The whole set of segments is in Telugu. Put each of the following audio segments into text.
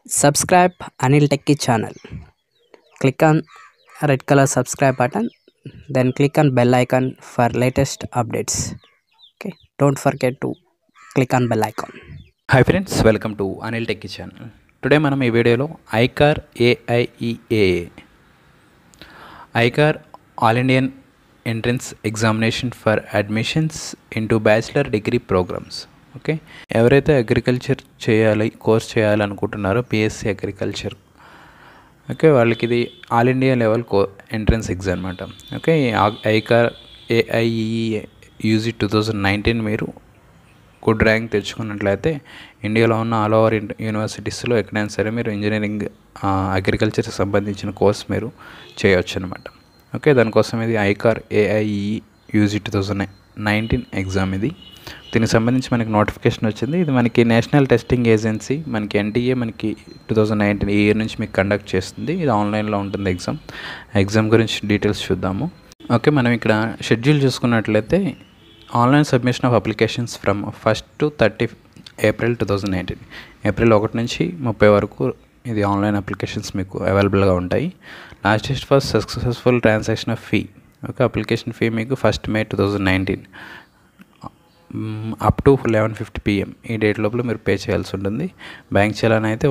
Subscribe Anil Techie channel. Click on red color subscribe button, then click on bell icon for latest updates. Okay, don't forget to click on bell icon. Hi friends, welcome to Anil techie channel. Today మనం ఈ వీడియోలో ICAR AIEEA ICAR all Indian entrance examination for admissions into bachelor degree programmes. Okay, ఎవరైతే అగ్రికల్చర్ కోర్స్ చేయాలనుకుంటున్నారో బీఎస్సీ అగ్రికల్చర్, ఓకే, వాళ్ళకి ఇది all India level entrance exam అనమాట. ఓకే, ఐకార్ ఏఐఈఏ యూజీ 2019 మీరు గుడ్ ర్యాంక్ తెచ్చుకున్నట్లయితే ఇండియాలో ఉన్న ఆల్ ఓవర్ యూనివర్సిటీస్లో ఎక్కడైనా సరే మీరు ఇంజనీరింగ్ అగ్రికల్చర్కి సంబంధించిన కోర్స్ మీరు చేయవచ్చు అనమాట. ఓకే, దానికోసం ఇది ఐకార్ ఏఐఈ యూజీ 2019 ఎగ్జామ్. దీనికి సంబంధించి మనకి నోటిఫికేషన్ వచ్చింది. ఇది మనకి నేషనల్ టెస్టింగ్ ఏజెన్సీ, మనకి ఎన్టీఏ మనకి 2019 ఈ ఇయర్ నుంచి మీకు కండక్ట్ చేస్తుంది. ఇది ఆన్లైన్లో ఉంటుంది ఎగ్జామ్ గురించి డీటెయిల్స్ చూద్దాము. ఓకే, మనం ఇక్కడ షెడ్యూల్ చూసుకున్నట్లయితే online submission of applications from 1st to 30 April 2019, April 1 నుంచి 30 వరకు ఇది ఆన్లైన్ అప్లికేషన్స్ మీకు అవైలబుల్గా ఉంటాయి. Last date for successful transaction of fee, okay, application fee మీకు 1st May 2019 up to 11:50 PM ఈ డేట్ లోపల మీరు పే చేయాల్సి ఉంటుంది. బ్యాంక్ చలాన్ అయితే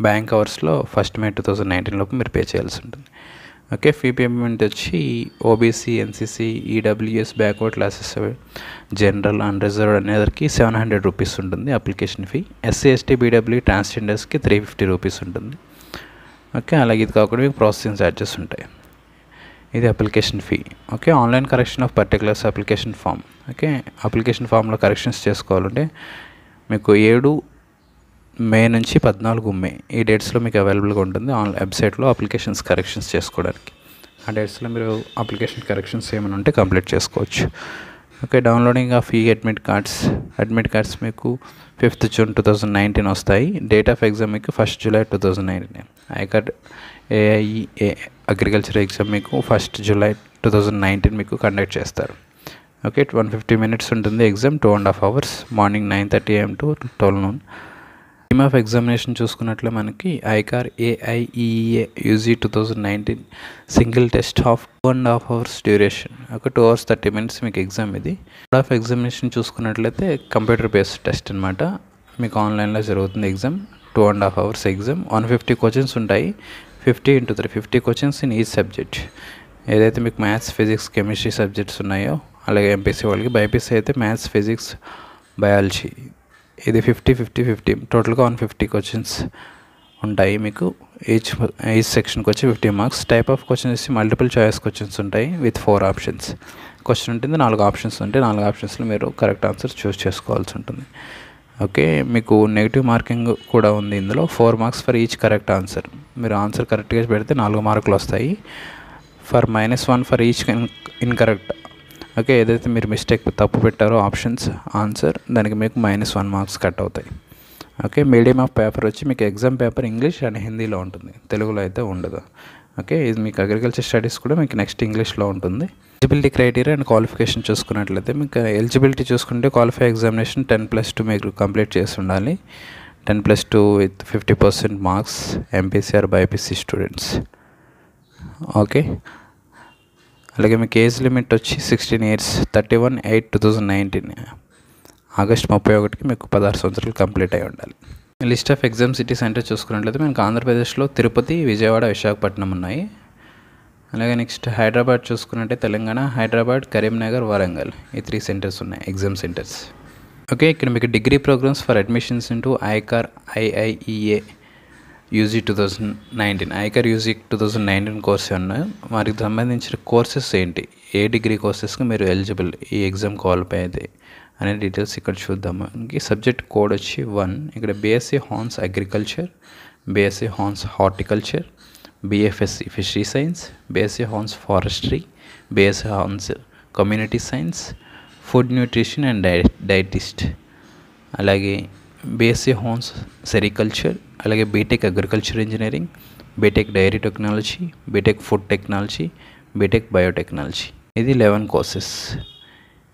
బ్యాంక్ అవర్స్లో 1st May 2019 లోపు మీరు పే చేయాల్సి ఉంటుంది. ఓకే, ఫీ పేమెంట్ వచ్చి OBC, NCC, EWS, backward classes, general, unreserved అనేదరికి 700 రూపీస్ ఉంటుంది application fee. SC, ST, BW, ట్రాన్స్జెండర్స్కి 350 రూపీస్ ఉంటుంది. ఓకే, అలాగే ఇది కాకుండా మీకు ప్రాసెసింగ్ ఛార్జెస్ ఉంటాయి. ఇది application fee. Okay, online correction of particulars application form. Okay, application ఫామ్లో కరెక్షన్స్ చేసుకోవాలంటే మీకు 7 May నుంచి 14 May ఈ డేట్స్లో మీకు అవైలబుల్గా ఉంటుంది ఆన్లైన్ వెబ్సైట్లో అప్లికేషన్స్ కరెక్షన్స్ చేసుకోవడానికి. ఆ డేట్స్లో మీరు అప్లికేషన్ కరెక్షన్స్ ఏమైనా ఉంటే కంప్లీట్ చేసుకోవచ్చు. Okay, downloading of admit cards మీకు 5th June 2019 వస్తాయి. డేట్ ఆఫ్ ఎగ్జామ్ మీకు 1st July 2019. ICAR AIEEA agriculture exam మీకు 1st July 2019 మీకు కండక్ట్ చేస్తారు. ఓకే, 150 minutes ఉంటుంది exam, 2.5 hours, morning 9:30 AM to 12 noon. Theme of examination చూసుకున్నట్లే మనకి ICAR AIEEA UG 2019 single test of 2.5 hours duration. ఒక 2 hours 30 minutes మీకు ఎగ్జామ్. ఇది మోడ్ ఆఫ్ ఎగ్జామినేషన్ చూసుకున్నట్లయితే కంప్యూటర్ బేస్డ్ టెస్ట్ అనమాట. మీకు ఆన్లైన్లో జరుగుతుంది ఎగ్జామ్. 2.5 hours exam. 150 questions ఉంటాయి. 50 into 3 50 questions in each subject. ఏదైతే మీకు మ్యాథ్స్, ఫిజిక్స్, కెమిస్ట్రీ సబ్జెక్ట్స్ ఉన్నాయో, అలాగే ఎంపీసీ వాళ్ళకి, బైపీసీ అయితే మ్యాథ్స్, ఫిజిక్స్, బయాలజీ, ఇది 50 టోటల్గా 150 questions ఉంటాయి మీకు. ఈచ్ సెక్షన్కి వచ్చి 50 marks. టైప్ ఆఫ్ క్వశ్చన్స్ వచ్చి మల్టిపుల్ చాయిస్ క్వశ్చన్స్ ఉంటాయి విత్ 4 options. క్వశ్చన్ ఉంటుంది, 4 options ఉంటాయి. 4 optionsలో మీరు కరెక్ట్ ఆన్సర్ చూస్ చేసుకోవాల్సి ఉంటుంది. ఓకే, మీకు నెగిటివ్ మార్కింగ్ కూడా ఉంది ఇందులో. 4 marks for each correct answer. మీరు ఆన్సర్ కరెక్ట్గా పెడితే 4 మార్కులు వస్తాయి. For -1 for each incorrect. Okay, ఏదైతే మీరు మిస్టేక్ తప్పు పెట్టారో ఆన్సర్, దానికి మీకు -1 marks కట్ అవుతాయి. ఓకే, మీడియం ఆఫ్ పేపర్ వచ్చి మీకు ఎగ్జామ్ పేపర్ ఇంగ్లీష్ అండ్ హిందీలో ఉంటుంది, తెలుగులో అయితే ఉండదు. ఓకే, ఇది మీకు అగ్రికల్చర్ స్టడీస్ కూడా మీకు నెక్స్ట్ ఇంగ్లీష్లో ఉంటుంది. ఎలిజిబిలిటీ క్రైటీరియా అండ్ క్వాలిఫికేషన్ చూసుకున్నట్లయితే మీకు ఎలిజిబిలిటీ చూసుకుంటే క్వాలిఫై ఎగ్జామినేషన్ 10+2 మీకు కంప్లీట్ చేసి ఉండాలి. 10+2 with 50% marks, MPC or BiPC students. Okay, అలాగే మీకు ఏజ్ లిమిట్ వచ్చి 16 years, 31/8/2019 ఆగస్ట్ 31కి మీకు 16 సంవత్సరాలు కంప్లీట్ అయి ఉండాలి. List of exam city centre చూసుకున్నట్లయితే మనకు ఆంధ్రప్రదేశ్లో తిరుపతి, విజయవాడ, విశాఖపట్నం ఉన్నాయి. అలాగే నెక్స్ట్ హైదరాబాద్ చూసుకున్నట్టే తెలంగాణ, హైదరాబాద్, కరీంనగర్, వరంగల్, ఈ 3 centers ఉన్నాయి ఎగ్జామ్ సెంటర్స్. ఓకే, ఇక్కడ మీకు degree programmes for admissions into ICAR AIEEA UG 2019 ICAR UG 2019 course ఉన్నాయి. వారికి సంబంధించిన కోర్సెస్ ఏంటి, ఏ డిగ్రీ కోర్సెస్కి మీరు ఎలిజిబుల్, ఈ ఎగ్జామ్ క్వాలిఫై అయితే అనే డీటెయిల్స్ ఇక్కడ చూద్దాము. ఇంక సబ్జెక్ట్ కోడ్ వచ్చి 1. ఇక్కడ BSc hons agriculture, BSc hons horticulture, BFSc fishery science, BSc hons forestry, BSc hons community science, food nutrition and డైటిస్ట్, అలాగే బీఎస్సీ హాన్స్ సెరికల్చర్, అలాగే BTech agriculture engineering, BTech dairy technology, BTech food technology, BTech biotechnology. ఇది 11 కోర్సెస్.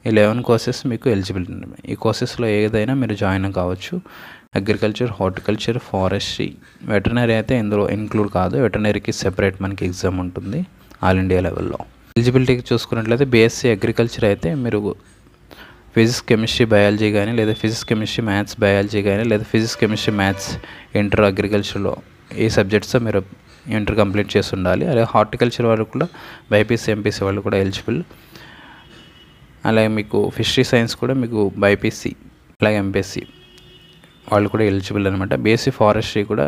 ఈ 11 కోర్సెస్ మీకు ఎలిజిబిలిటీ ఉన్నాయి. ఈ కోర్సెస్లో ఏదైనా మీరు జాయిన్ కావచ్చు. అగ్రికల్చర్, హార్టికల్చర్, ఫారెస్ట్రీ, వెటర్నరీ అయితే ఇందులో ఇంక్లూడ్ కాదు. వెటర్నరీకి సెపరేట్ మనకి ఎగ్జామ్ ఉంటుంది ఆల్ ఇండియా లెవెల్లో. ఎలిజిబిలిటీకి చూసుకున్నట్లయితే బీఎస్సీ అగ్రికల్చర్ అయితే మీరు ఫిజిక్స్, కెమిస్ట్రీ, బయాలజీ కానీ, లేదా ఫిజిక్స్, కెమిస్ట్రీ, మ్యాథ్స్, బయాలజీ కానీ, లేదా ఫిజిక్స్, కెమిస్ట్రీ, మ్యాథ్స్ ఇంటర్ అగ్రికల్చర్లో ఈ సబ్జెక్ట్స్తో మీరు ఇంటర్ కంప్లీట్ చేసి ఉండాలి. అలాగే హార్టికల్చర్ వాళ్ళు కూడా బైపీసీ, ఎంపీసీ వాళ్ళు కూడా ఎలిజిబుల్. అలాగే మీకు ఫిషరీ సైన్స్ కూడా మీకు బైపీసీ అలాగే ఎంపీసీ వాళ్ళు కూడా ఎలిజిబుల్ అనమాట. బీఎస్సీ ఫారెస్ట్రీ కూడా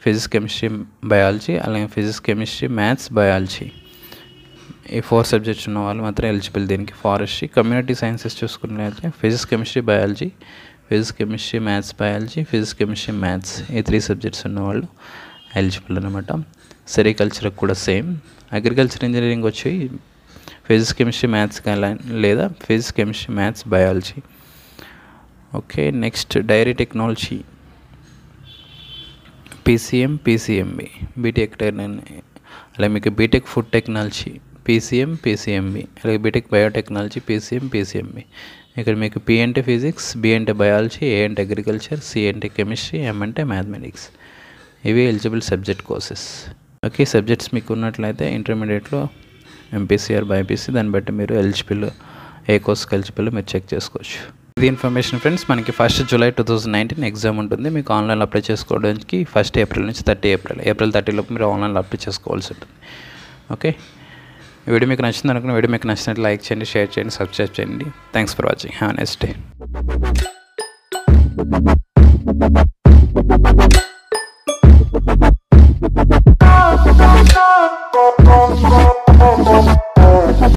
ఫిజిక్స్, కెమిస్ట్రీ, బయాలజీ, అలాగే ఫిజిక్స్, కెమిస్ట్రీ, మ్యాథ్స్, బయాలజీ ఈ 4 సబ్జెక్ట్స్ ఉన్న వాళ్ళు మాత్రం ఎలిజిబుల్ దీనికి. ఫారెస్ట్రీ, కమ్యూనిటీ సైన్సెస్ చూసుకున్నట్లయితే physics, chemistry, biology, physics, chemistry, maths, biology, physics, chemistry, maths ఈ 3 సబ్జెక్ట్స్ ఉన్నవాళ్ళు ఎలిజిబుల్ అనమాట. సెరికల్చర్ కూడా సేమ్. అగ్రికల్చర్ ఇంజనీరింగ్ వచ్చి ఫిజిక్స్, కెమిస్ట్రీ, మ్యాథ్స్ కానీ లేదా physics, chemistry, maths, biology. Okay, next dairy technology PCM, PCMB, BTech అలాగే మీకు బీటెక్ ఫుడ్ టెక్నాలజీ పీసీఎం, పీసీఎంబీ, అలాగే బీటెక్ బయోటెక్నాలజీ పీసీఎం, పీసీఎంబీ. ఇక్కడ మీకు పీ అంటే ఫిజిక్స్, బీ అంటే బయాలజీ, ఏ అంటే అగ్రికల్చర్, సి అంటే కెమిస్ట్రీ, ఎం అంటే మ్యాథమెటిక్స్. ఇవి eligible subject courses. Okay, subjects మీకు ఉన్నట్లయితే ఇంటర్మీడియట్లో ఎంపీసీ ఆర్ బైపీసీ దాన్ని బట్టి మీరు ఎలిజిబుల్ ఏ కోర్స్కి ఎలిజిబుల్ మీరు చెక్ చేసుకోవచ్చు. ఇది ఇన్ఫర్మేషన్ ఫ్రెండ్స్. మనకి 1 జూలై 2019 ఎగ్జామ్ ఉంటుంది. మీకు ఆన్లైన్లో అప్లై చేసుకోవడానికి 1 ఏప్రిల్ నుంచి 30 ఏప్రిల్ 30 లోపు మీరు ఆన్లైన్లో అప్లై చేసుకోవాల్సి ఉంటుంది. ఓకే, ఈ వీడియో మీకు నచ్చింది అనుకున్న వీడియో మీకు నచ్చినట్లు లైక్ చేయండి, షేర్ చేయండి, సబ్స్క్రైబ్ చేయండి. Thanks for watching. Have a nice day.